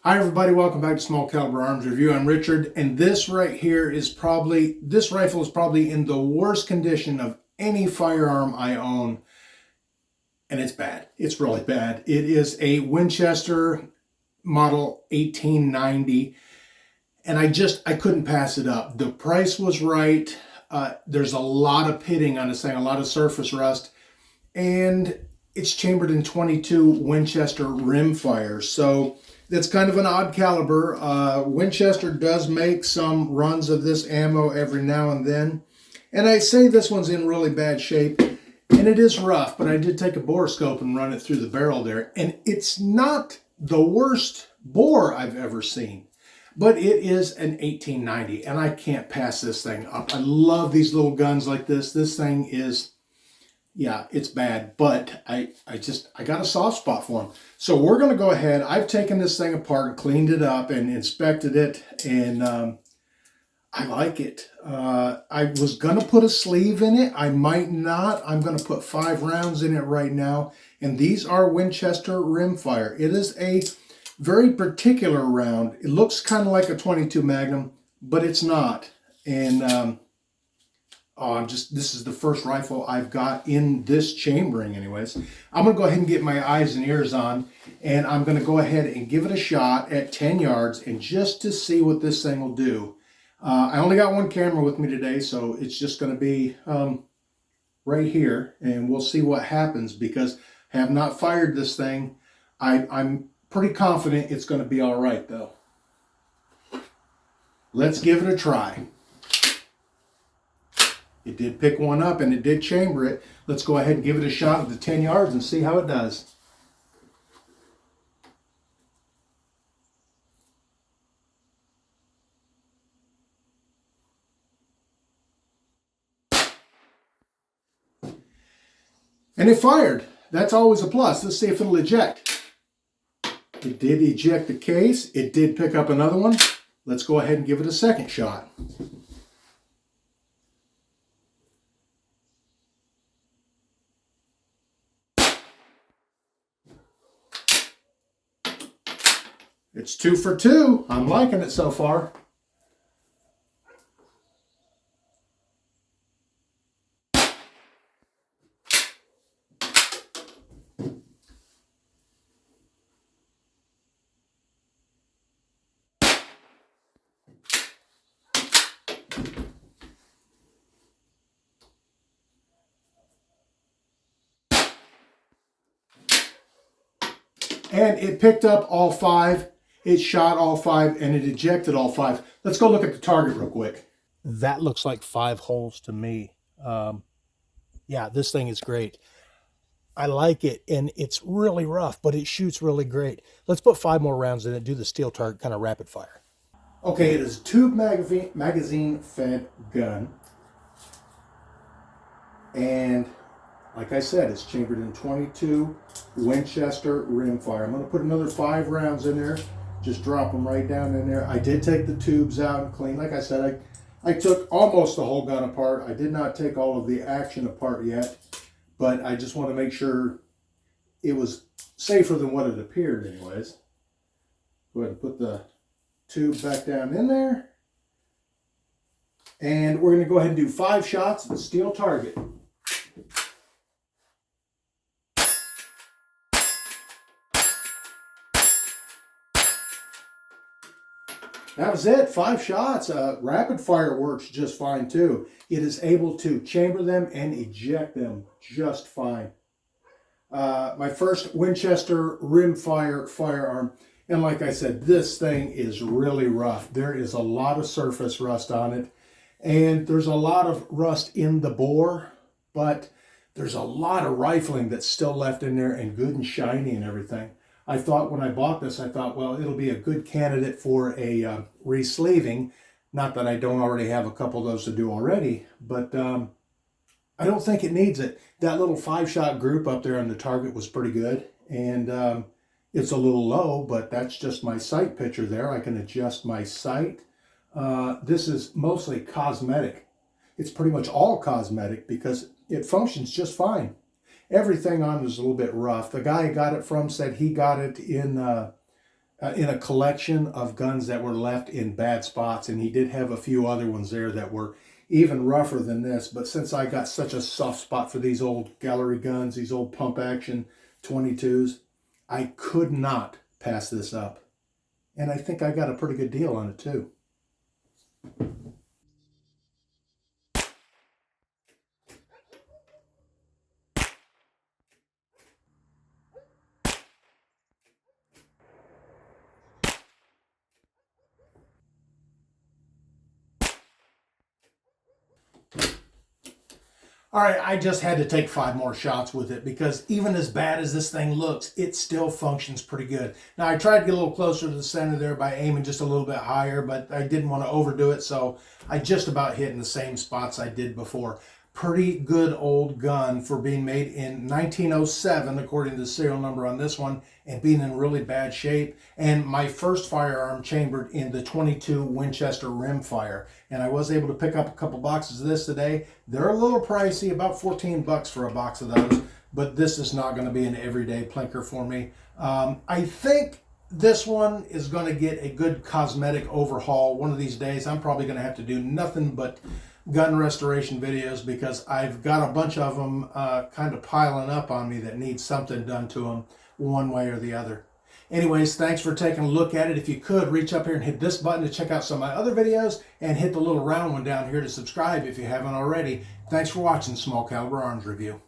Hi everybody, welcome back to Small Caliber Arms Review. I'm Richard, and this right here is this rifle is probably in the worst condition of any firearm I own, and it's bad. It's really bad. It is a Winchester model 1890, and I couldn't pass it up. The price was right. There's a lot of pitting on this thing, a lot of surface rust, and it's chambered in 22 Winchester rimfire. So that's kind of an odd caliber. Winchester does make some runs of this ammo every now and then. And I say this one's in really bad shape, and it is rough, but I did take a bore scope and run it through the barrel there. And it's not the worst bore I've ever seen, but it is an 1890, and I can't pass this thing up. I love these little guns like this. This thing is, yeah, it's bad, but I got a soft spot for them. So we're going to go ahead. I've taken this thing apart and cleaned it up and inspected it, and I like it. I was going to put a sleeve in it. I might not. I'm going to put 5 rounds in it right now, and these are Winchester rimfire. It is a very particular round. It looks kind of like a 22 Magnum, but it's not. And this is the first rifle I've got in this chambering anyways. I'm going to go ahead and get my eyes and ears on, and I'm going to go ahead and give it a shot at 10 yards and just to see what this thing will do. I only got one camera with me today, so it's just going to be right here, and we'll see what happens because I have not fired this thing. I'm pretty confident it's going to be all right, though. Let's give it a try. It did pick one up and it did chamber it. Let's go ahead and give it a shot at the 10 yards and see how it does. And it fired. That's always a plus. Let's see if it'll eject. It did eject the case. It did pick up another one. Let's go ahead and give it a second shot. It's 2 for 2. I'm liking it so far. And it picked up all 5. It shot all 5 and it ejected all 5. Let's go look at the target real quick. That looks like 5 holes to me. Yeah, this thing is great. I like it, and it's really rough, but it shoots really great. Let's put 5 more rounds in it, do the steel target, kind of rapid fire. Okay, it is a tube magazine fed gun. And like I said, it's chambered in 22 Winchester rimfire. I'm going to put another 5 rounds in there. Just drop them right down in there. I did take the tubes out and clean. Like I said, I took almost the whole gun apart. I did not take all of the action apart yet, but I just want to make sure it was safer than what it appeared anyways. Go ahead and put the tube back down in there. And we're going to go ahead and do 5 shots at the steel target. That was it, 5 shots. Rapid fire works just fine too. It is able to chamber them and eject them just fine. My first Winchester rimfire firearm. And like I said, this thing is really rough. There is a lot of surface rust on it. And there's a lot of rust in the bore, but there's a lot of rifling that's still left in there and good and shiny and everything. I thought when I bought this, I thought, well, it'll be a good candidate for a re-sleeving. Not that I don't already have a couple of those to do already, but I don't think it needs it. That little 5-shot group up there on the target was pretty good. And it's a little low, but that's just my sight picture there. I can adjust my sight. This is mostly cosmetic. It's pretty much all cosmetic because it functions just fine. Everything on it is a little bit rough. The guy I got it from said he got it in in a collection of guns that were left in bad spots, and he did have a few other ones there that were even rougher than this. But since I got such a soft spot for these old gallery guns, these old pump action 22s, I could not pass this up. And I think I got a pretty good deal on it too. All right, I just had to take 5 more shots with it because even as bad as this thing looks, it still functions pretty good. Now, I tried to get a little closer to the center there by aiming just a little bit higher, but I didn't want to overdo it, so I just about hit in the same spots I did before. Pretty good old gun for being made in 1907, according to the serial number on this one, and being in really bad shape. And my first firearm chambered in the 22 Winchester rimfire. And I was able to pick up a couple boxes of this today. They're a little pricey, about 14 bucks for a box of those, but this is not going to be an everyday plinker for me. I think this one is going to get a good cosmetic overhaul one of these days. I'm probably going to have to do nothing but gun restoration videos because I've got a bunch of them kind of piling up on me that need something done to them one way or the other. Anyways, thanks for taking a look at it. If you could, reach up here and hit this button to check out some of my other videos, and hit the little round one down here to subscribe if you haven't already. Thanks for watching Small Caliber Arms Review.